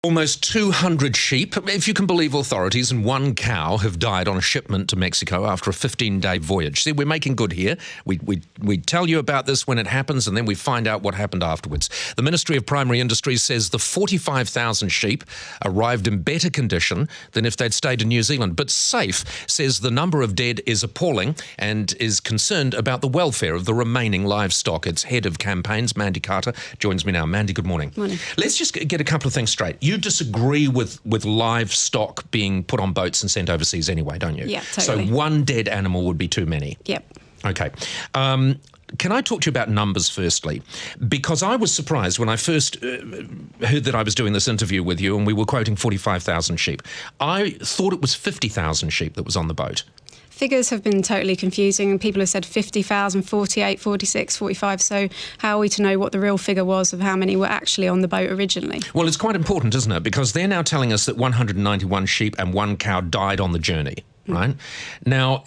Almost 200 sheep, if you can believe authorities, and one cow have died on a shipment to Mexico after a 15-day voyage. See, we're making good here. We tell you about this when it happens, and then we find out what happened afterwards. The Ministry of Primary Industries says the 45,000 sheep arrived in better condition than if they'd stayed in New Zealand. But SAFE says the number of dead is appalling and is concerned about the welfare of the remaining livestock. Its head of campaigns, Mandy Carter, joins me now. Mandy, good morning. Morning. Let's just get a couple of things straight. You disagree with livestock being put on boats and sent overseas anyway, don't you? Yeah, totally. So one dead animal would be too many. Yep. Okay. Can I talk to you about numbers firstly? Because I was surprised when I first heard that I was doing this interview with you and we were quoting 45,000 sheep. I thought it was 50,000 sheep that was on the boat. Figures have been totally confusing. People have said 50,000, 48, 46, 45. So how are we to know what the real figure was of how many were actually on the boat originally? Well, it's quite important, isn't it? Because they're now telling us that 191 sheep and one cow died on the journey, right? Now,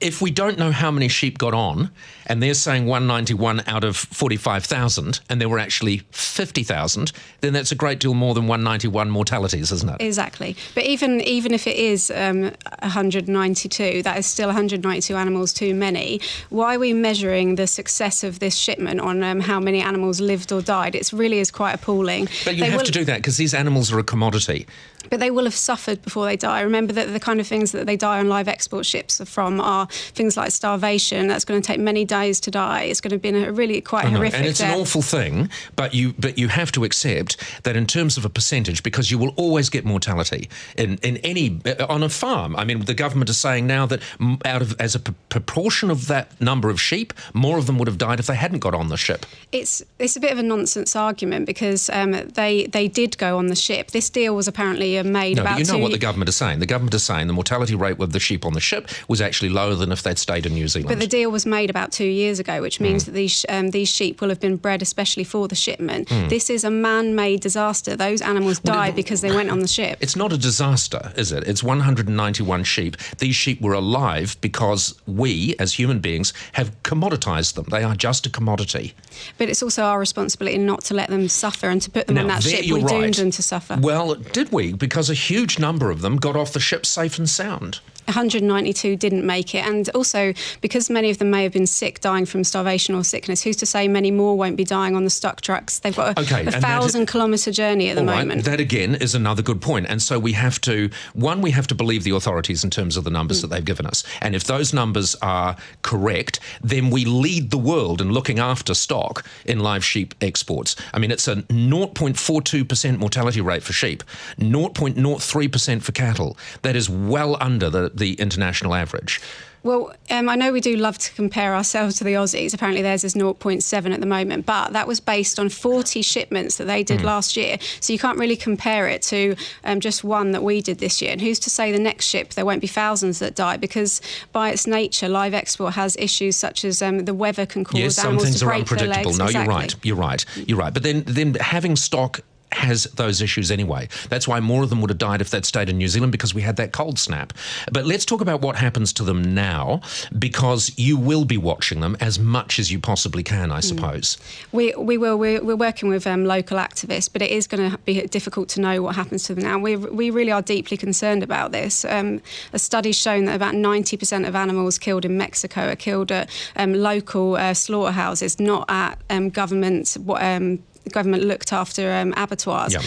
if we don't know how many sheep got on, and they're saying 191 out of 45,000, and there were actually 50,000, then that's a great deal more than 191 mortalities, isn't it? Exactly. But even if it is 192, that is still 192 animals too many. Why are we measuring the success of this shipment on how many animals lived or died? It really is quite appalling. But you have to do that because these animals are a commodity. But they will have suffered before they die. Remember that the kind of things that they die on live export ships from are things like starvation. That's going to take many days to die. It's going to be a really quite horrific and it's death. An awful thing, but you have to accept that in terms of a percentage, because you will always get mortality in any on a farm. I mean, the government is saying now that as a proportion of that number of sheep, more of them would have died if they hadn't got on the ship. It's a bit of a nonsense argument because they did go on the ship. This deal was apparently made about. But you know what the government is saying. The government is saying the mortality rate with the sheep on the ship was actually lower than if they'd stayed in New Zealand. But the deal was made about 2 years ago, which means that these sheep will have been bred especially for the shipment. This is a man-made disaster. Those animals died because they went on the ship. It's not a disaster, is it? It's 191 sheep. These sheep were alive because we, as human beings, have commoditised them. They are just a commodity. But it's also our responsibility not to let them suffer and to put them on that ship. We doomed them to suffer. Well, did we? Because a huge number of them got off the ship safe and sound. 192 didn't make it, and also because many of them may have been sick, dying from starvation or sickness, who's to say many more won't be dying on the stuck trucks? They've got a 1,000-kilometre journey at the moment. That again is another good point. And so we have to believe the authorities in terms of the numbers that they've given us. And if those numbers are correct, then we lead the world in looking after stock in live sheep exports. I mean, it's a 0.42% mortality rate for sheep, 0.03% for cattle. That is well under the international average. Well, I know we do love to compare ourselves to the Aussies. Apparently theirs is 0.7 at the moment, but that was based on 40 shipments that they did last year. So you can't really compare it to just one that we did this year. And who's to say the next ship there won't be thousands that die? Because by its nature, live export has issues such as the weather can cause animals to break their legs. No, you're right. But then having stock has those issues anyway. That's why more of them would have died if they'd stayed in New Zealand, because we had that cold snap. But let's talk about what happens to them now, because you will be watching them as much as you possibly can, I suppose. We will. We're working with local activists, but it is going to be difficult to know what happens to them now. We really are deeply concerned about this. A study's shown that about 90% of animals killed in Mexico are killed at local slaughterhouses, not at government looked after abattoirs. Yep.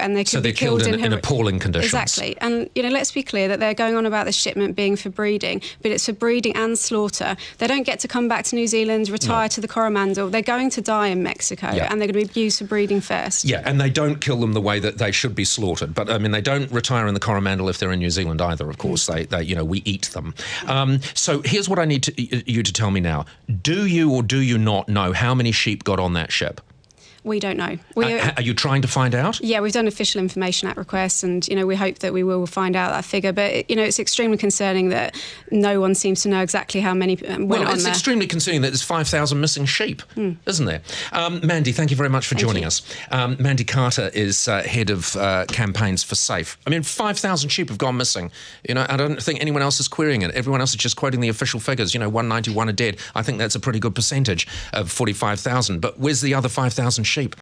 And they could be killed killed in appalling conditions. Exactly. And let's be clear that they're going on about the shipment being for breeding, but it's for breeding and slaughter. They don't get to come back to New Zealand, retire to the Coromandel. They're going to die in Mexico, and they're going to be used for breeding first. Yeah, and they don't kill them the way that they should be slaughtered. But I mean, they don't retire in the Coromandel if they're in New Zealand either. Of course, they we eat them. So here's what I need you to tell me now: do you or do you not know how many sheep got on that ship? We don't know. Are you trying to find out? Yeah, we've done Official Information Act requests, and we hope that we will find out that figure. But it's extremely concerning that no one seems to know exactly how many went on there. It's extremely concerning that there's 5,000 missing sheep, isn't there? Mandy, thank you very much for joining us. Mandy Carter is head of campaigns for SAFE. I mean, 5,000 sheep have gone missing. I don't think anyone else is querying it. Everyone else is just quoting the official figures. 191 are dead. I think that's a pretty good percentage of 45,000. But where's the other 5,000 sheep?